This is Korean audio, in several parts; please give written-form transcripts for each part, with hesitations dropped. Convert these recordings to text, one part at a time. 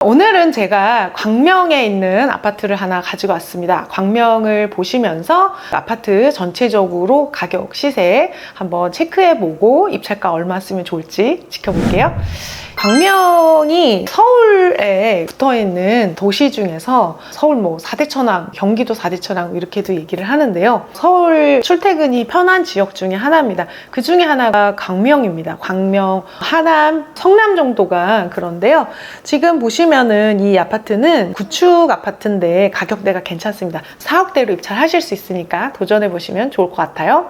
오늘은 제가 광명에 있는 아파트를 하나 가지고 왔습니다. 광명을 보시면서 아파트 전체적으로 가격, 시세 한번 체크해보고 입찰가 얼마 쓰면 좋을지 지켜볼게요. 광명이 서울에 붙어있는 도시 중에서 서울 뭐 4대 천왕, 경기도 4대 천왕 이렇게도 얘기를 하는데요. 서울 출퇴근이 편한 지역 중에 하나입니다. 그 중에 하나가 광명입니다. 광명, 하남, 성남 정도가 그런데요. 지금 보시면은 이 아파트는 구축 아파트인데 가격대가 괜찮습니다. 4억대로 입찰하실 수 있으니까 도전해보시면 좋을 것 같아요.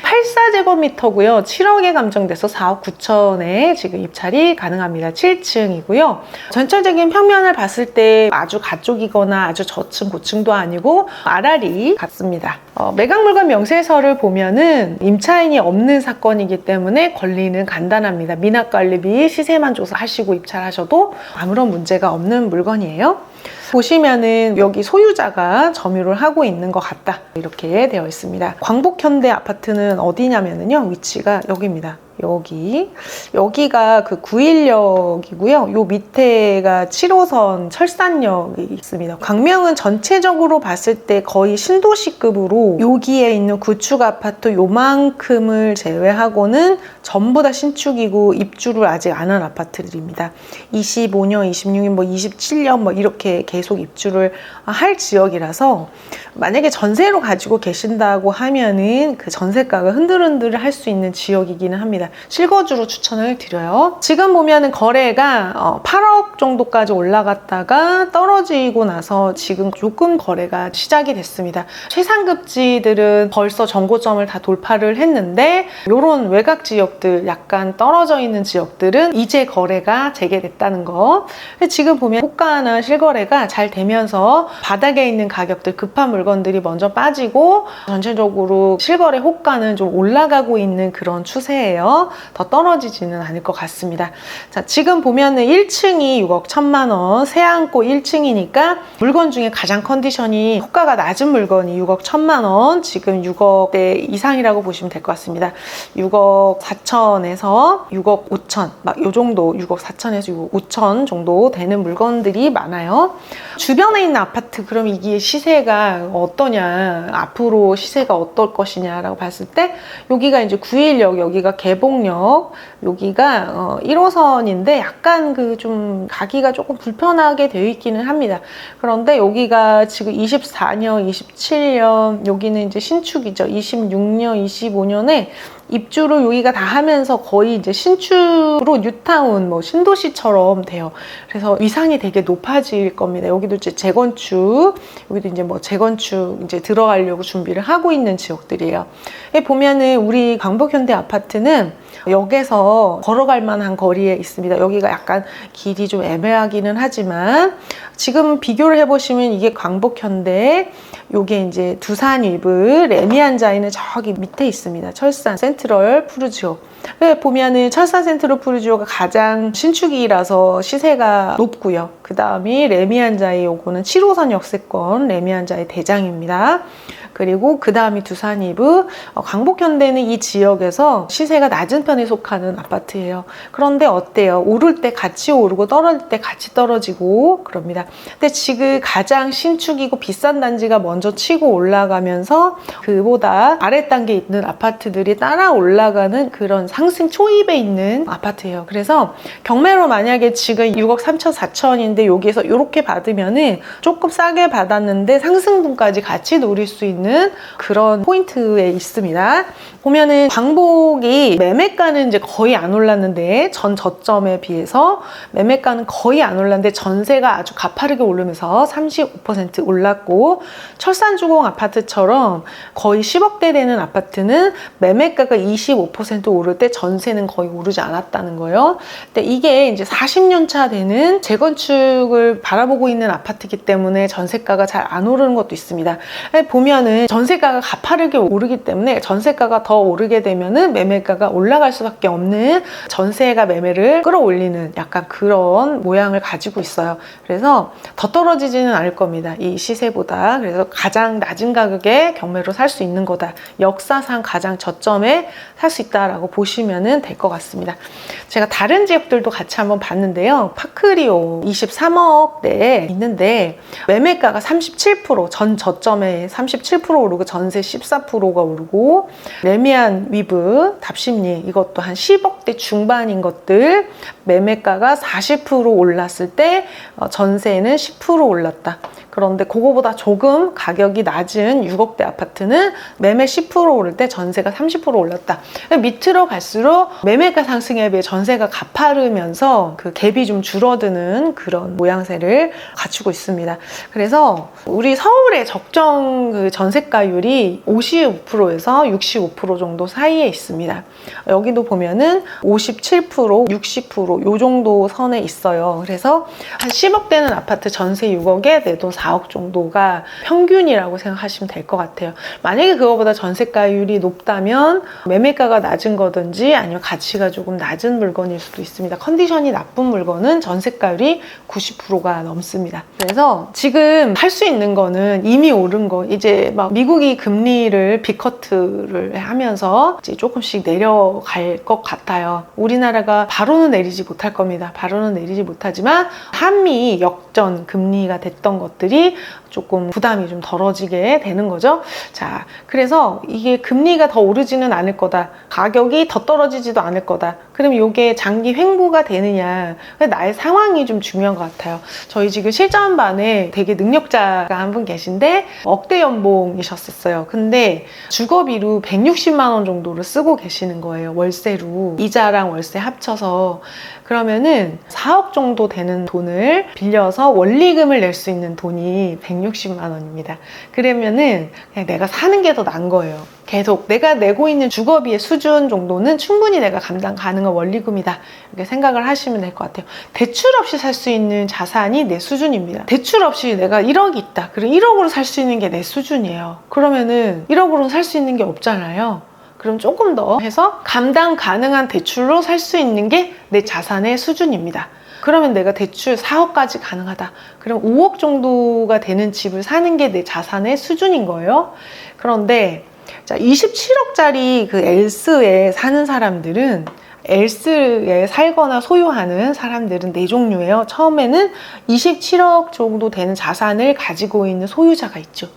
84제곱미터고요. 7억에 감정돼서 4억 9천에 지금 입찰이 가능합니다. 7층이고요. 전체적인 평면을 봤을 때 아주 가쪽이거나 아주 저층, 고층도 아니고 아라리 같습니다. 매각물건 명세서를 보면은 임차인이 없는 사건이기 때문에 권리는 간단합니다. 미납관리비 시세만 조사하시고 입찰하셔도 아무런 문제가 없는 물건이에요. 보시면은 여기 소유자가 점유를 하고 있는 것 같다 이렇게 되어 있습니다. 광복현대 아파트는 어디냐면요, 위치가 여기입니다. 여기가 그 9일역이고요. 요 밑에가 7호선 철산역이 있습니다. 광명은 전체적으로 봤을 때 거의 신도시급으로 여기에 있는 구축 아파트 요만큼을 제외하고는 전부 다 신축이고 입주를 아직 안 한 아파트들입니다. 25년, 26년, 뭐 27년 뭐 이렇게 계속 입주를 할 지역이라서 만약에 전세로 가지고 계신다고 하면은 그 전세가가 흔들흔들 할 수 있는 지역이기는 합니다. 실거주로 추천을 드려요. 지금 보면은 거래가 8억 정도까지 올라갔다가 떨어지고 나서 지금 조금 거래가 시작이 됐습니다. 최상급지들은 벌써 정고점을 다 돌파를 했는데 이런 외곽 지역들, 약간 떨어져 있는 지역들은 이제 거래가 재개됐다는 거. 지금 보면 호가나 실거래가 잘 되면서 바닥에 있는 가격들, 급한 물건들이 먼저 빠지고 전체적으로 실거래 호가는 좀 올라가고 있는 그런 추세예요. 더 떨어지지는 않을 것 같습니다. 자, 지금 보면은 1층이 6억 1천만 원, 세안고 1층이니까 물건 중에 가장 컨디션이 호가가 낮은 물건이 6억 1천만 원, 지금 6억대 이상이라고 보시면 될 것 같습니다. 6억 4천에서 6억 5천, 막 요 정도, 6억 4천에서 6억 5천 정도 되는 물건들이 많아요. 주변에 있는 아파트, 그럼 이게 시세가 어떠냐, 앞으로 시세가 어떨 것이냐라고 봤을 때 여기가 이제 9일역, 여기가 개봉역, 여기가 1호선인데 약간 그 좀 가기가 조금 불편하게 되어 있기는 합니다. 그런데 여기가 지금 24년, 27년, 여기는 이제 신축이죠. 26년, 25년에 입주를 여기가 다 하면서 거의 이제 신축으로 뉴타운, 뭐 신도시처럼 돼요. 그래서 위상이 되게 높아질 겁니다. 여기도 이제 재건축, 여기도 이제 뭐 재건축 이제 들어가려고 준비를 하고 있는 지역들이에요. 보면은 우리 광복현대 아파트는 역에서 걸어갈 만한 거리에 있습니다. 여기가 약간 길이 좀 애매하기는 하지만 지금 비교를 해보시면 이게 광복현대, 요게 이제 두산 위브, 레미안자이는 저기 밑에 있습니다. 철산 센트럴 푸르지오. 보면은 철산 센트럴 푸르지오가 가장 신축이라서 시세가 높고요. 그 다음이 레미안자이, 요거는 7호선 역세권 레미안자이 대장입니다. 그리고 그 다음이 두산이브, 광복현대는 이 지역에서 시세가 낮은 편에 속하는 아파트예요. 그런데 어때요? 오를 때 같이 오르고 떨어질 때 같이 떨어지고 그럽니다. 근데 지금 가장 신축이고 비싼 단지가 먼저 치고 올라가면서 그보다 아래 단계에 있는 아파트들이 따라 올라가는 그런 상승 초입에 있는 아파트예요. 그래서 경매로 만약에 지금 6억 3천, 4천인데 여기에서 이렇게 받으면은 조금 싸게 받았는데 상승분까지 같이 노릴 수 있는 그런 포인트에 있습니다. 보면은 광복이 매매가는 이제 거의 안 올랐는데 전 저점에 비해서 매매가는 거의 안 올랐는데 전세가 아주 가파르게 오르면서 35% 올랐고, 철산주공 아파트처럼 거의 10억대 되는 아파트는 매매가가 25% 오를 때 전세는 거의 오르지 않았다는 거예요. 근데 이게 이제 40년 차 되는 재건축을 바라보고 있는 아파트이기 때문에 전세가가 잘 안 오르는 것도 있습니다. 보면은 전세가가 가파르게 오르기 때문에 전세가가 더 더 오르게 되면은 매매가가 올라갈 수밖에 없는, 전세가 매매를 끌어올리는 약간 그런 모양을 가지고 있어요. 그래서 더 떨어지지는 않을 겁니다, 이 시세보다. 그래서 가장 낮은 가격에 경매로 살 수 있는 거다, 역사상 가장 저점에 살 수 있다라고 보시면 될 것 같습니다. 제가 다른 지역들도 같이 한번 봤는데요. 파크리오 23억대에 있는데 매매가가 37%, 전 저점에 37% 오르고 전세 14%가 오르고, 레미안 위브 답심리 이것도 한 10억대 중반인 것들 매매가가 40% 올랐을 때 전세는 10% 올랐다. 그런데 그거보다 조금 가격이 낮은 6억대 아파트는 매매 10% 오를 때 전세가 30% 올랐다. 밑으로 갈수록 매매가 상승에 비해 전세가 가파르면서 그 갭이 좀 줄어드는 그런 모양새를 갖추고 있습니다. 그래서 우리 서울의 적정 그 전세가율이 55%에서 65% 정도 사이에 있습니다. 여기도 보면은 57%, 60% 요 정도 선에 있어요. 그래서 한 10억 되는 아파트 전세 6억에 내 돈 4억 정도가 평균이라고 생각하시면 될 것 같아요. 만약에 그거보다 전세가율이 높다면 매매가가 낮은 거든지 아니면 가치가 조금 낮은 물건일 수도 있습니다. 컨디션이 나쁜 물건은 전세가율이 90%가 넘습니다. 그래서 지금 할 수 있는 거는 이미 오른 거, 이제 막 미국이 금리를 빅커트를 하면서 이제 조금씩 내려갈 것 같아요. 우리나라가 바로는 내리지 못할 겁니다. 바로는 내리지 못하지만 한미 역전 금리가 됐던 것들이 조금 부담이 좀 덜어지게 되는 거죠. 자, 그래서 이게 금리가 더 오르지는 않을 거다, 가격이 더 떨어지지도 않을 거다. 그럼 이게 장기 횡보가 되느냐, 나의 상황이 좀 중요한 것 같아요. 저희 지금 실전반에 되게 능력자가 한 분 계신데 억대 연봉이셨었어요. 근데 주거비로 160만 원 정도를 쓰고 계시는 거예요, 월세로. 이자랑 월세 합쳐서. 그러면은 4억 정도 되는 돈을 빌려서 원리금을 낼 수 있는 돈이 160만 원입니다. 그러면은 그냥 내가 사는 게 더 나은 거예요. 계속 내가 내고 있는 주거비의 수준 정도는 충분히 내가 감당 가능한 원리금이다, 이렇게 생각을 하시면 될 것 같아요. 대출 없이 살 수 있는 자산이 내 수준입니다. 대출 없이 내가 1억이 있다, 그럼 1억으로 살 수 있는 게 내 수준이에요. 그러면은 1억으로는 살 수 있는 게 없잖아요. 그럼 조금 더 해서 감당 가능한 대출로 살 수 있는 게 내 자산의 수준입니다. 그러면 내가 대출 4억까지 가능하다. 그럼 5억 정도가 되는 집을 사는 게 내 자산의 수준인 거예요. 그런데 자, 27억짜리 그 엘스에 사는 사람들은, 엘스에 살거나 소유하는 사람들은 네 종류예요. 처음에는 27억 정도 되는 자산을 가지고 있는 소유자가 있죠.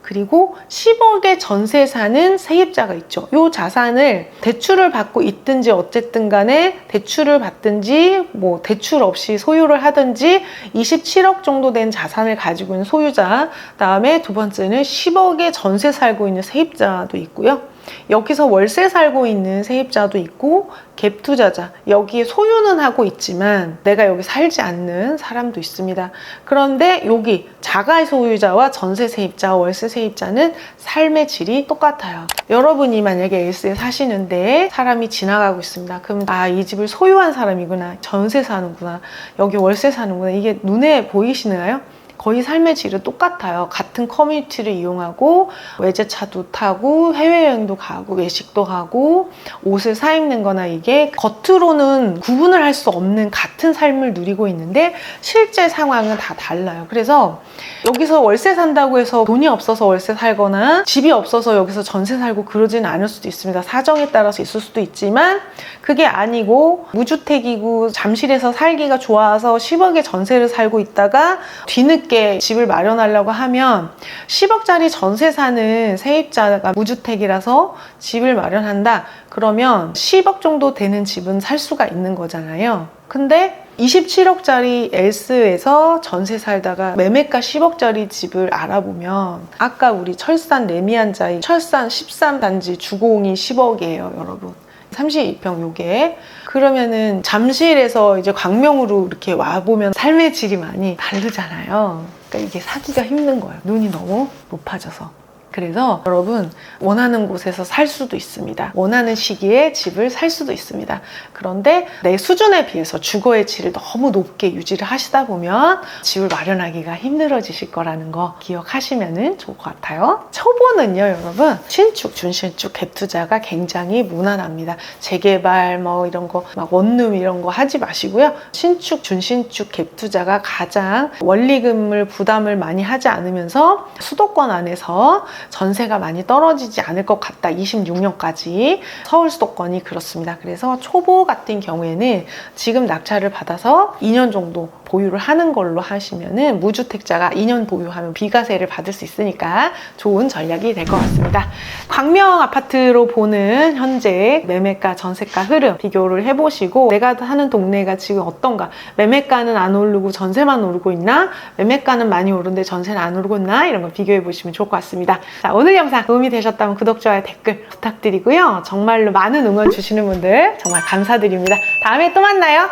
그리고 10억의 전세 사는 세입자가 있죠. 이 자산을 대출을 받고 있든지 어쨌든 간에 대출을 받든지 뭐 대출 없이 소유를 하든지 27억 정도 된 자산을 가지고 있는 소유자, 다음에 두 번째는 10억의 전세 살고 있는 세입자도 있고요. 여기서 월세 살고 있는 세입자도 있고, 갭 투자자, 여기에 소유는 하고 있지만 내가 여기 살지 않는 사람도 있습니다. 그런데 여기 자가 소유자와 전세 세입자, 월세 세입자는 삶의 질이 똑같아요. 여러분이 만약에 엘스에 사시는데 사람이 지나가고 있습니다. 그럼 아, 이 집을 소유한 사람이구나, 전세 사는구나, 여기 월세 사는구나, 이게 눈에 보이시나요? 거의 삶의 질은 똑같아요. 같은 커뮤니티를 이용하고 외제차도 타고 해외여행도 가고 외식도 하고 옷을 사 입는 거나, 이게 겉으로는 구분을 할 수 없는 같은 삶을 누리고 있는데 실제 상황은 다 달라요. 그래서 여기서 월세 산다고 해서 돈이 없어서 월세 살거나 집이 없어서 여기서 전세 살고 그러지는 않을 수도 있습니다. 사정에 따라서 있을 수도 있지만 그게 아니고 무주택이고 잠실에서 살기가 좋아서 10억의 전세를 살고 있다가 뒤늦게 집을 마련하려고 하면 10억짜리 전세 사는 세입자가 무주택이라서 집을 마련한다, 그러면 10억 정도 되는 집은 살 수가 있는 거잖아요. 근데 27억짜리 엘스에서 전세 살다가 매매가 10억짜리 집을 알아보면, 아까 우리 철산 레미안자이 철산 13단지 주공이 10억이에요 여러분. 32평 요게. 그러면은 잠실에서 이제 광명으로 이렇게 와보면 삶의 질이 많이 다르잖아요. 그러니까 이게 사기가 힘든 거예요. 눈이 너무 높아져서. 그래서 여러분 원하는 곳에서 살 수도 있습니다. 원하는 시기에 집을 살 수도 있습니다. 그런데 내 수준에 비해서 주거의 질을 너무 높게 유지를 하시다 보면 집을 마련하기가 힘들어지실 거라는 거 기억하시면 좋을 것 같아요. 초보는요 여러분 신축, 준신축, 갭 투자가 굉장히 무난합니다. 재개발 뭐 이런 거 막 원룸 이런 거 하지 마시고요. 신축, 준신축, 갭 투자가 가장 원리금을 부담을 많이 하지 않으면서 수도권 안에서 전세가 많이 떨어지지 않을 것 같다. 26년까지 서울 수도권이 그렇습니다. 그래서 초보 같은 경우에는 지금 낙찰을 받아서 2년 정도 보유를 하는 걸로 하시면은 무주택자가 2년 보유하면 비과세를 받을 수 있으니까 좋은 전략이 될 것 같습니다. 광명 아파트로 보는 현재 매매가, 전세가 흐름 비교를 해보시고 내가 사는 동네가 지금 어떤가, 매매가는 안 오르고 전세만 오르고 있나, 매매가는 많이 오르는데 전세는 안 오르고 있나, 이런 거 비교해 보시면 좋을 것 같습니다. 자, 오늘 영상 도움이 되셨다면 구독, 좋아요, 댓글 부탁드리고요. 정말로 많은 응원 주시는 분들 정말 감사드립니다. 다음에 또 만나요.